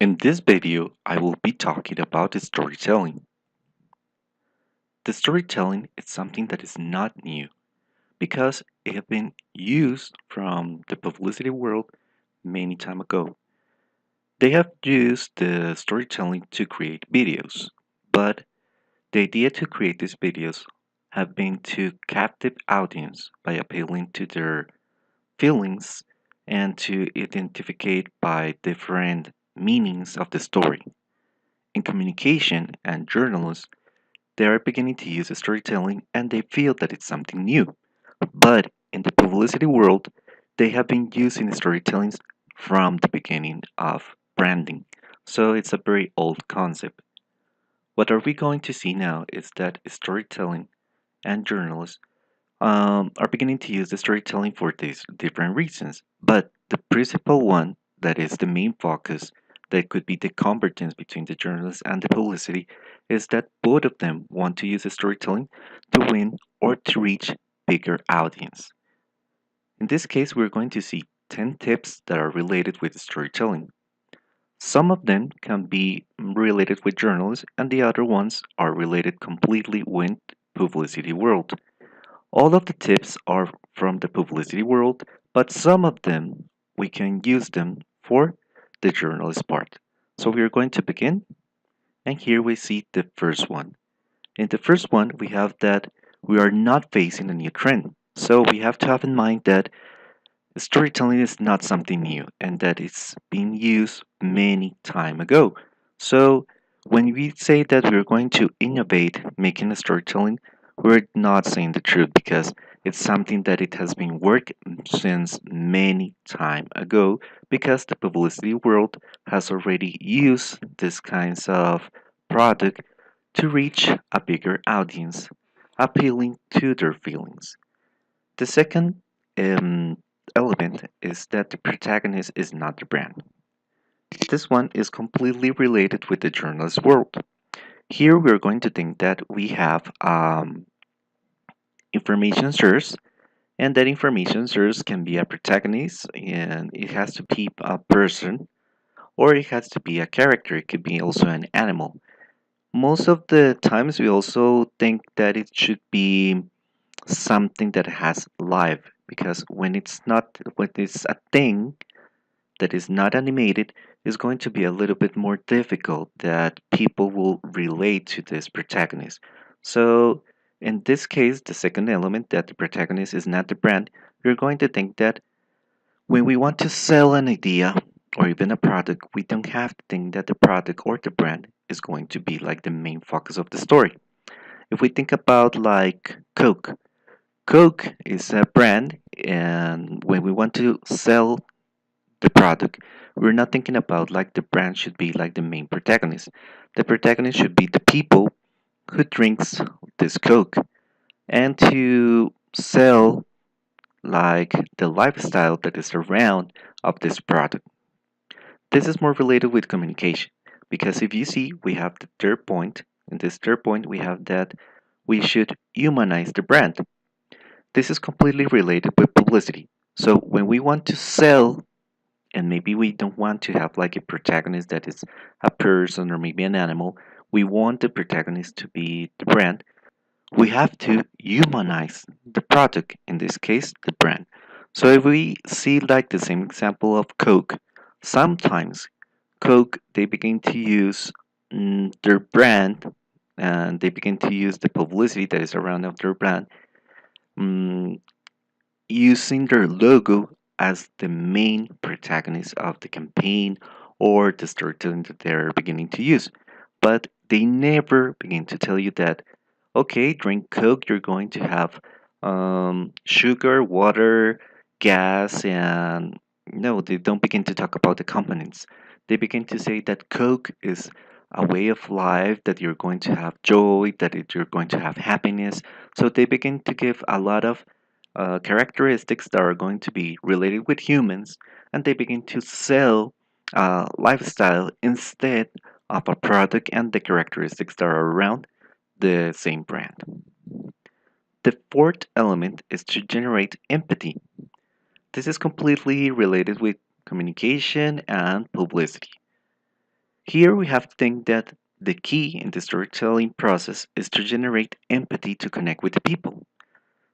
In this video, I will be talking about the storytelling. The storytelling is something that is not new because it has been used from the publicity world many time ago. They have used the storytelling to create videos, but the idea to create these videos have been to captive audience by appealing to their feelings and to identify by different meanings of the story. In communication and journalism, they are beginning to use storytelling and they feel that it's something new. But in the publicity world, they have been using storytelling from the beginning of branding. So it's a very old concept. What are we going to see now is that storytelling and journalists are beginning to use the storytelling for these different reasons. But the principal one, that is the main focus, that could be the convergence between the journalist and the publicity, is that both of them want to use the storytelling to win or to reach bigger audience. In this case, we're going to see 10 tips that are related with storytelling. Some of them can be related with journalists, and the other ones are related completely with publicity world. All of the tips are from the publicity world, but some of them we can use them for the journalist part. So we are going to begin, and here we see the first one. In the first one, we have that we are not facing a new trend. So we have to have in mind that storytelling is not something new and that it's been used many time ago. So when we say that we're going to innovate making a storytelling, we're not saying the truth because it's something that it has been worked since many time ago because the publicity world has already used this kinds of product to reach a bigger audience, appealing to their feelings. The second um, element is that the protagonist is not the brand. This one is completely related with the journalist world. Here we're going to think that we have information source, and that information source can be a protagonist, and it has to be a person, or it has to be a character. It could be also an animal. Most of the times, we also think that it should be something that has life because when it's a thing that is not animated, is going to be a little bit more difficult that people will relate to this protagonist. So in this case, the second element, that the protagonist is not the brand, we're going to think that when we want to sell an idea or even a product, we don't have to think that the product or the brand is going to be like the main focus of the story. If we think about like Coke is a brand, and when we want to sell the product, we're not thinking about like the brand should be like the main protagonist. The protagonist should be the people who drinks this Coke, and to sell like the lifestyle that is around of this product. This is more related with communication because if you see, we have the third point. In this third point, we have that we should humanize the brand. This is completely related with publicity. So when we want to sell, and maybe we don't want to have like a protagonist that is a person or maybe an animal, we want the protagonist to be the brand. We have to humanize the product, in this case, the brand. So if we see like the same example of Coke, sometimes Coke they begin to use their brand and they begin to use the publicity that is around of their brand mm, using their logo as the main protagonist of the campaign or the storytelling that they're beginning to use. But they never begin to tell you that, okay, drink Coke, you're going to have sugar, water, gas, and no, they don't begin to talk about the components. They begin to say that Coke is a way of life, that you're going to have joy, you're going to have happiness. So they begin to give a lot of characteristics that are going to be related with humans, and they begin to sell lifestyle instead of a product and the characteristics that are around the same brand. The fourth element is to generate empathy. This is completely related with communication and publicity. Here we have to think that the key in the storytelling process is to generate empathy to connect with the people.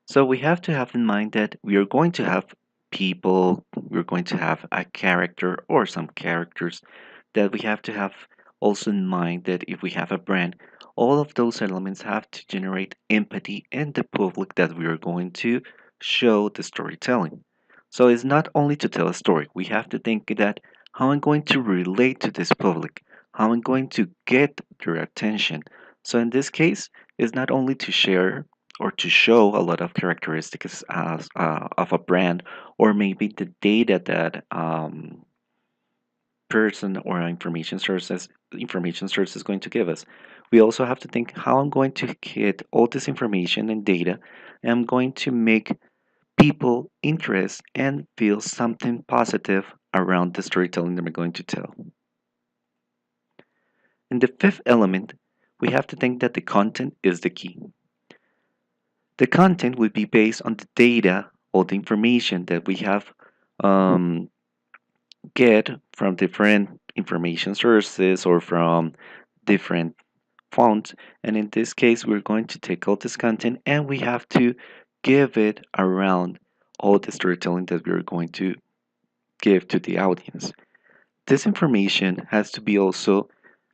So we have to have in mind that we are going to have people, we're going to have a character or some characters, that we have to have also in mind that if we have a brand, all of those elements have to generate empathy in the public that we are going to show the storytelling. So it's not only to tell a story, we have to think that how I'm going to relate to this public, how I'm going to get their attention. So in this case, it's not only to share or to show a lot of characteristics of a brand, or maybe the data that person or information source is going to give us. We also have to think how I'm going to get all this information and data, and I'm going to make people interest and feel something positive around the storytelling that we're going to tell. In the fifth element, we have to think that the content is the key. The content would be based on the data or the information that we have um, get from different information sources or from different fonts. And in this case, we're going to take all this content and we have to give it around all the storytelling that we're going to give to the audience. This information has to be also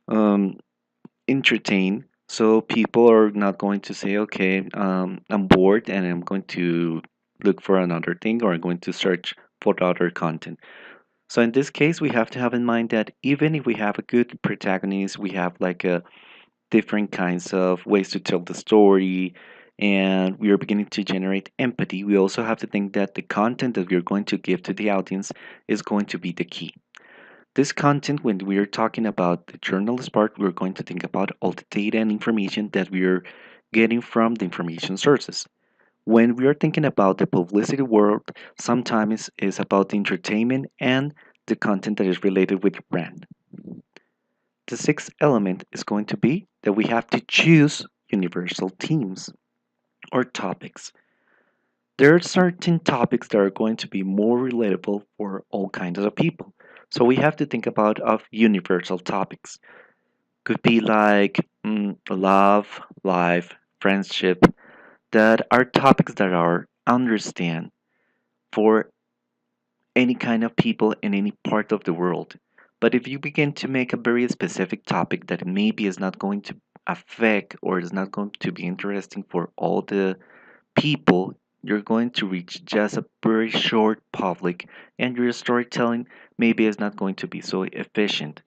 um, entertained, so people are not going to say, okay, I'm bored and I'm going to look for another thing or I'm going to search for other content. So in this case, we have to have in mind that even if we have a good protagonist, we have like a different kinds of ways to tell the story, and we are beginning to generate empathy. We also have to think that the content that we are going to give to the audience is going to be the key. This content, when we are talking about the journalist part, we're going to think about all the data and information that we are getting from the information sources. When we are thinking about the publicity world, sometimes it's about the entertainment and the content that is related with the brand. The sixth element is going to be that we have to choose universal themes or topics. There are certain topics that are going to be more relatable for all kinds of people. So we have to think about of universal topics. Could be like love, life, friendship, that are topics that are understand for any kind of people in any part of the world. But if you begin to make a very specific topic that maybe is not going to affect or is not going to be interesting for all the people, you're going to reach just a very short public, and your storytelling maybe is not going to be so efficient.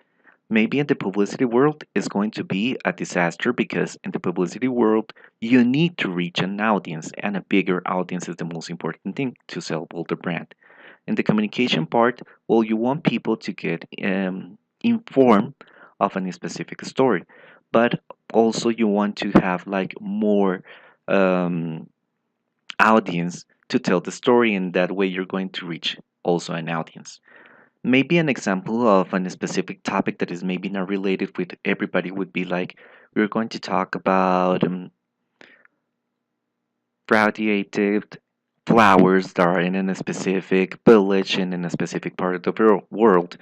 Maybe in the publicity world is going to be a disaster because in the publicity world you need to reach an audience, and a bigger audience is the most important thing to sell all the brand. In the communication part, well, you want people to get informed of a specific story, but also you want to have like more um, audience to tell the story, and that way you're going to reach also an audience. Maybe an example of a specific topic that is maybe not related with everybody would be like we're going to talk about radiated flowers that are in a specific village and in a specific part of the world.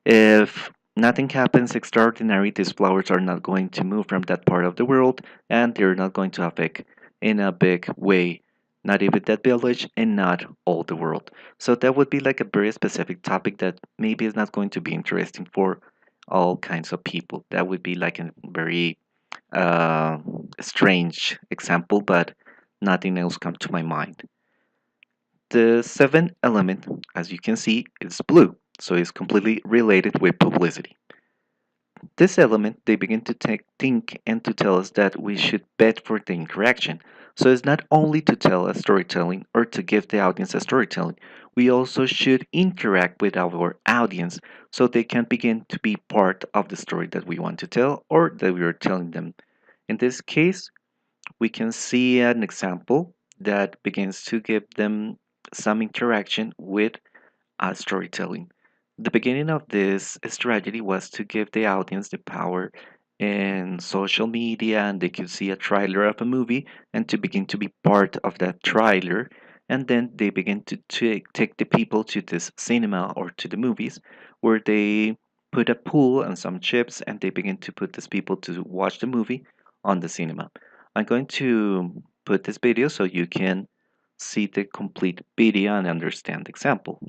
If nothing happens extraordinary, these flowers are not going to move from that part of the world, and they're not going to affect in a big way, not even that village and not all the world. So that would be like a very specific topic that maybe is not going to be interesting for all kinds of people. That would be like a very uh, strange example, but nothing else come to my mind. The seventh element, as you can see, is blue, so it's completely related with publicity. This element, they begin to think and to tell us that we should bet for the interaction. So it's not only to tell a storytelling or to give the audience a storytelling, we also should interact with our audience so they can begin to be part of the story that we want to tell or that we are telling them. In this case, we can see an example that begins to give them some interaction with storytelling. The beginning of this strategy was to give the audience the power in social media, and they could see a trailer of a movie and to begin to be part of that trailer. And then they begin to take the people to this cinema or to the movies where they put a pool and some chips, and they begin to put these people to watch the movie on the cinema. I'm going to put this video so you can see the complete video and understand the example.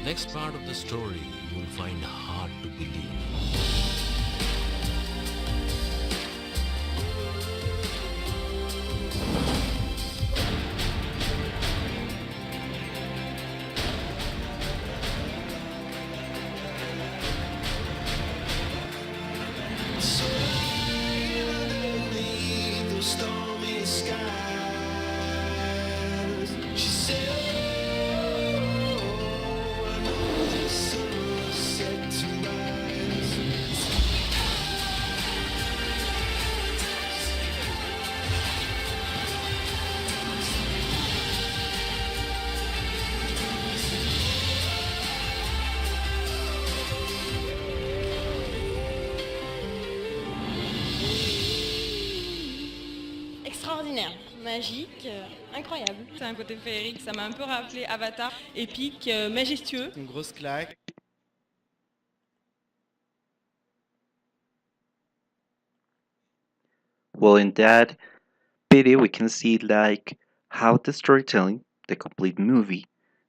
The next part of the story you will find hard to believe. Extraordinaire, magique, incroyable. C'est un côté féerique, ça m'a un peu rappelé Avatar, épique, majestueux. Une grosse claque. Well, in that video, we can see like how the storytelling, the complete movie,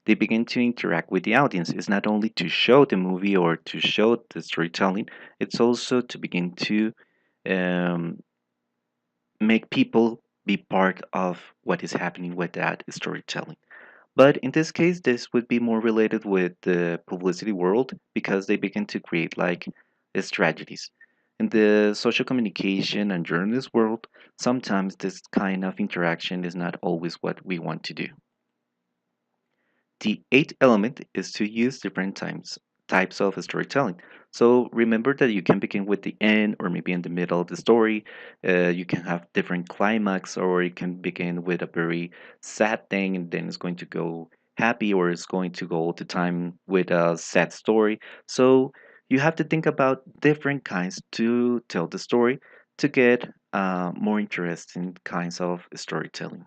they begin to interact with the audience. It's not only to show the movie or to show the storytelling, it's also to begin to um, make people be part of what is happening with that storytelling. But in this case, this would be more related with the publicity world because they begin to create like strategies. In the social communication and journalist world, sometimes this kind of interaction is not always what we want to do. The eighth element is to use different types of storytelling. So remember that you can begin with the end or maybe in the middle of the story. You can have different climax, or you can begin with a very sad thing and then it's going to go happy, or it's going to go all the time with a sad story. So you have to think about different kinds to tell the story to get more interesting kinds of storytelling.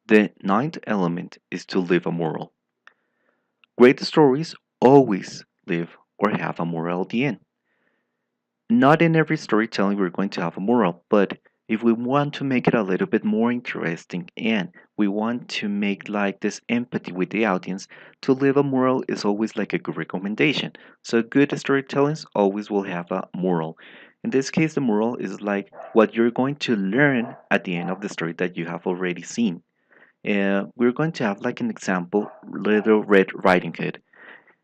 The ninth element is to leave a moral. Great stories always live or have a moral at the end. Not in every storytelling we're going to have a moral, but if we want to make it a little bit more interesting and we want to make like this empathy with the audience, to leave a moral is always like a good recommendation. So good storytellings always will have a moral. In this case, the moral is like what you're going to learn at the end of the story that you have already seen. We're going to have like an example, Little Red Riding Hood.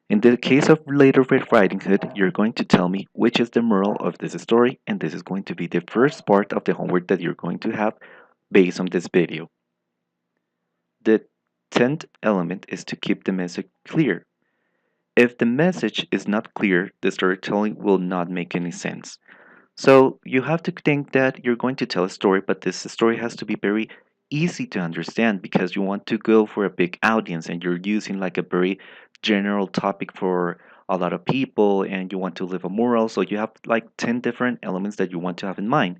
In the case of Little Red Riding Hood, you're going to tell me which is the moral of this story, and this is going to be the first part of the homework that you're going to have based on this video. The 10th element is to keep the message clear. If the message is not clear, the storytelling will not make any sense. So you have to think that you're going to tell a story, but this story has to be very easy to understand because you want to go for a big audience and you're using like a very general topic for a lot of people and you want to leave a mural, so you have like 10 different elements that you want to have in mind.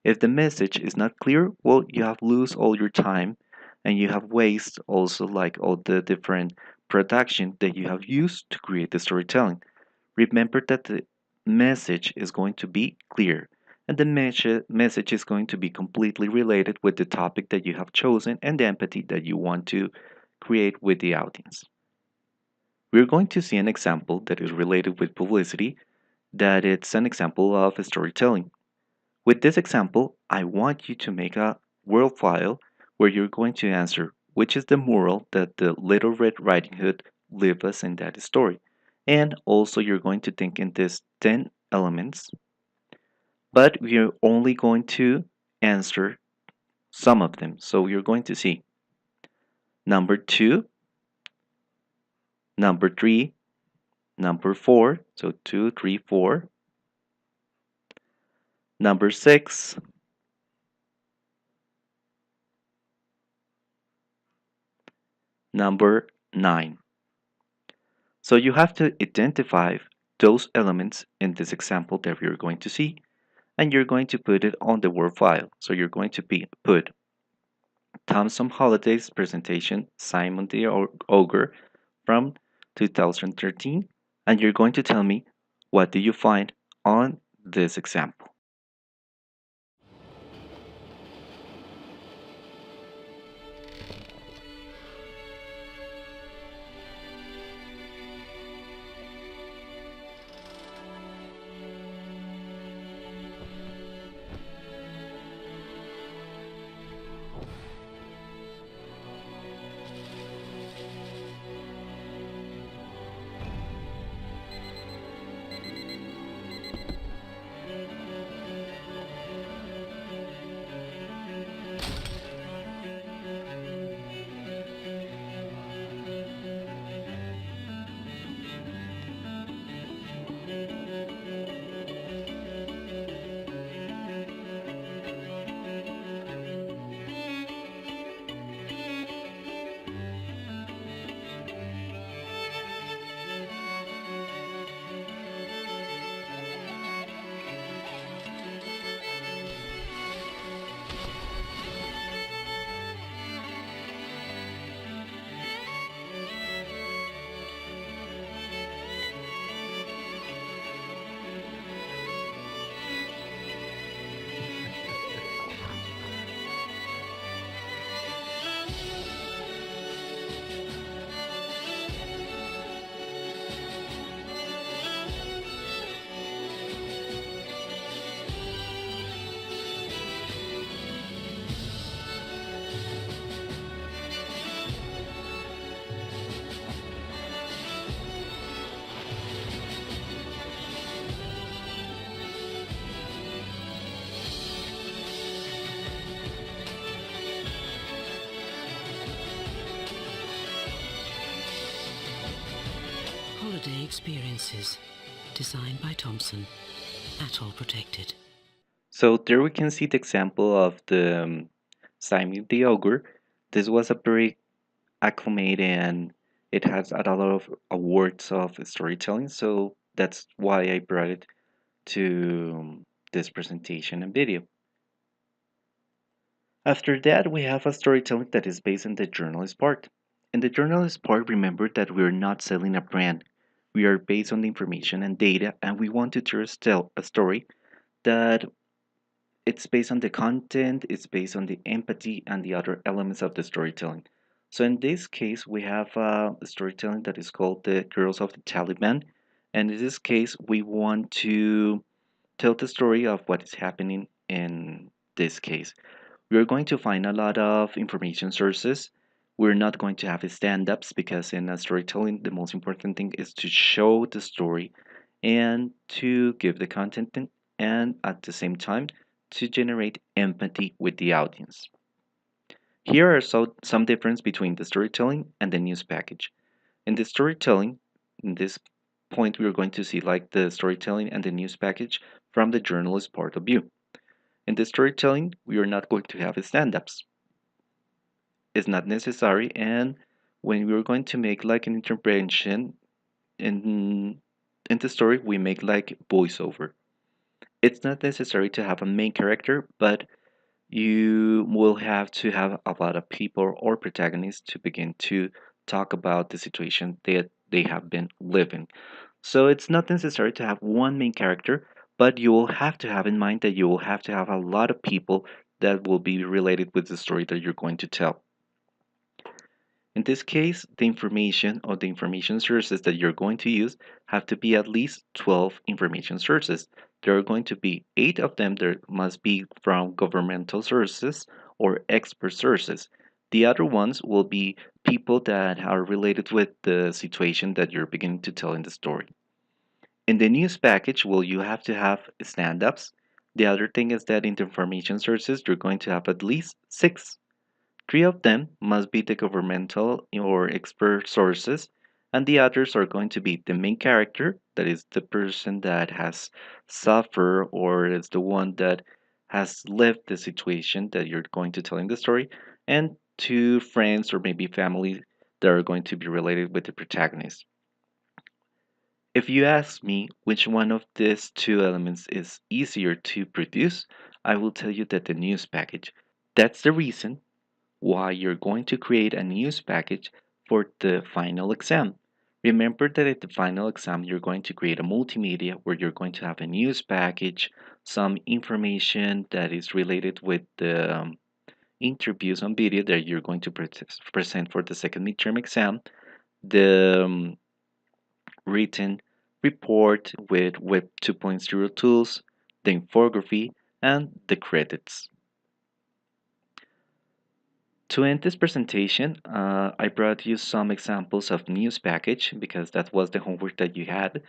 If the message is not clear, well, you have lose all your time and you have waste also like all the different production that you have used to create the storytelling. Remember that the message is going to be clear and the message is going to be completely related with the topic that you have chosen and the empathy that you want to create with the audience. We're going to see an example that is related with publicity, that it's an example of storytelling. With this example, I want you to make a word file where you're going to answer which is the moral that the Little Red Riding Hood leave us in that story. And also you're going to think in these 10 elements, but we're only going to answer some of them. So you're going to see number 2, number 3, number 4, so 2, 3, 4, number 6, number 9. So you have to identify those elements in this example that you're going to see, and you're going to put it on the Word file. So you're going to put Thompson Holiday's presentation, Simon the Ogre from 2013, and you're going to tell me what do you find on this example. Holiday experiences, designed by Thompson, atoll protected. So there we can see the example of the Simon the Ogre. This was a very acclamated and it has a lot of awards of storytelling. So that's why I brought it to this presentation and video. After that, we have a storytelling that is based on the journalist part. In the journalist part, remember that we're not selling a brand. We are based on the information and data, and we want to tell a story that it's based on the content, it's based on the empathy and the other elements of the storytelling. So in this case, we have a storytelling that is called The Girls of the Taliban. And in this case, we want to tell the story of what is happening in this case. We are going to find a lot of information sources. We're not going to have stand-ups because in a storytelling, the most important thing is to show the story and to give the content and at the same time to generate empathy with the audience. Here are some difference between the storytelling and the news package. In the storytelling, in this point, we are going to see like the storytelling and the news package from the journalist point of view. In the storytelling, we are not going to have stand-ups. It's not necessary, and when we are going to make like an intervention in in the story we make like voiceover. It's not necessary to have a main character, but you will have to have a lot of people or protagonists to begin to talk about the situation that they have been living. So it's not necessary to have one main character, but you will have to have in mind that you will have to have a lot of people that will be related with the story that you're going to tell. In this case, the information or the information sources that you're going to use have to be at least 12 information sources. There are going to be 8 of them that must be from governmental sources or expert sources. The other ones will be people that are related with the situation that you're beginning to tell in the story. In the news package, well, you have to have stand-ups. The other thing is that in the information sources, you're going to have at least 6. 3 of them must be the governmental or expert sources, and the others are going to be the main character, that is the person that has suffered or is the one that has lived the situation that you're going to tell in the story, and 2 friends or maybe family that are going to be related with the protagonist. If you ask me which one of these 2 elements is easier to produce, I will tell you that the news package. That's the reason why you're going to create a news package for the final exam. Remember that at the final exam, you're going to create a multimedia where you're going to have a news package, some information that is related with the interviews on video that you're going to present for the second midterm exam, the written report with Web 2.0 tools, the infography, and the credits. To end this presentation, I brought you some examples of news package because that was the homework that you had.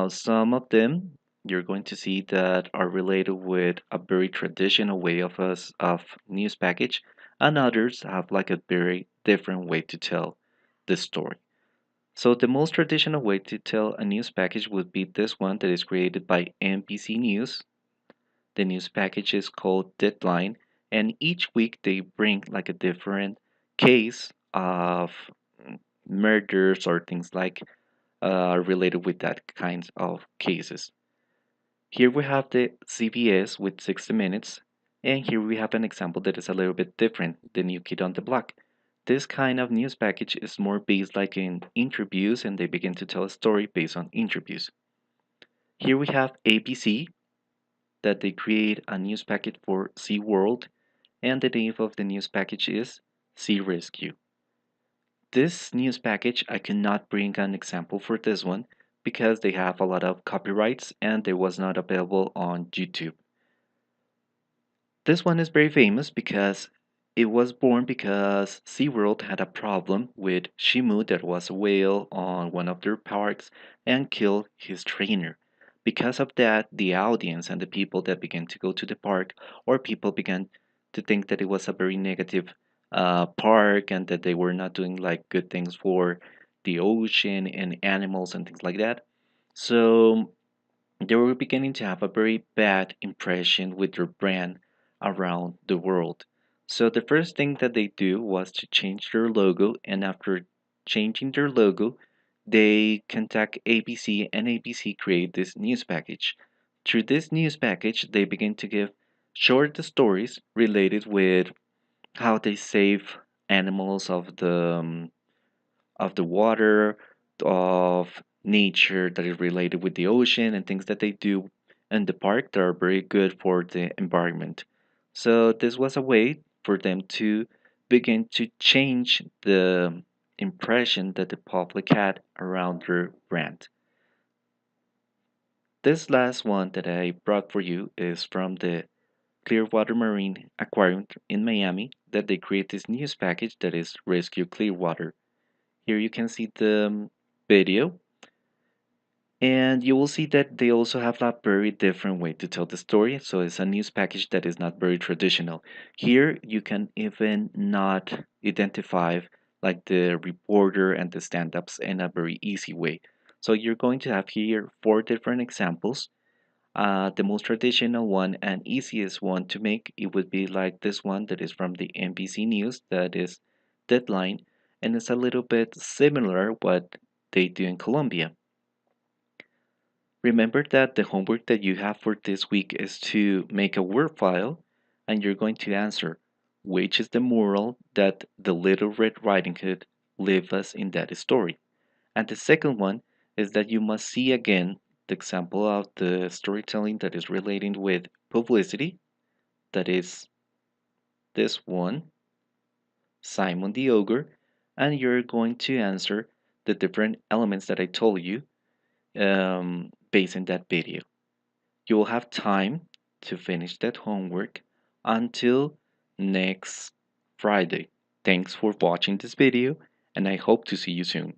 Some of them you're going to see that are related with a very traditional way of news package, and others have like a very different way to tell the story. So the most traditional way to tell a news package would be this one that is created by NBC News. The news package is called Deadline, and each week they bring like a different case of murders or things like related with that kinds of cases. Here we have the CBS with 60 Minutes, and here we have an example that is a little bit different, the New Kid on the Block. This kind of news package is more based like in interviews, and they begin to tell a story based on interviews. Here we have ABC, that they create a news package for SeaWorld, and the name of the news package is Sea Rescue. This news package, I cannot bring an example for this one because they have a lot of copyrights and it was not available on YouTube. This one is very famous because it was born because SeaWorld had a problem with Shimu, that was a whale on one of their parks, and killed his trainer. Because of that, the audience and the people that began to go to the park, or people began to think that it was a very negative park and that they were not doing like good things for the ocean and animals and things like that. So they were beginning to have a very bad impression with their brand around the world. So the first thing that they do was to change their logo, and after changing their logo, they contact ABC, and ABC create this news package. Through this news package, they begin to give short stories related with how they save animals of the water, of nature that is related with the ocean, and things that they do in the park that are very good for the environment. So this was a way for them to begin to change the impression that the public had around their brand. This last one that I brought for you is from the Clearwater Marine Aquarium in Miami, that they create this news package that is Rescue Clearwater. Here you can see the video, and you will see that they also have a very different way to tell the story. So it's a news package that is not very traditional. Here you can even not identify like the reporter and the stand-ups in a very easy way. So you're going to have here 4 different examples. The most traditional one and easiest one to make, it would be like this one that is from the NBC News, that is Deadline, and it's a little bit similar what they do in Colombia. Remember that the homework that you have for this week is to make a word file and you're going to answer which is the moral that the Little Red Riding Hood leave us in that story. And the second one is that you must see again the example of the storytelling that is relating with publicity, that is this one, Simon the Ogre, and you're going to answer the different elements that I told you based in that video. You will have time to finish that homework until next Friday. Thanks for watching this video, and I hope to see you soon.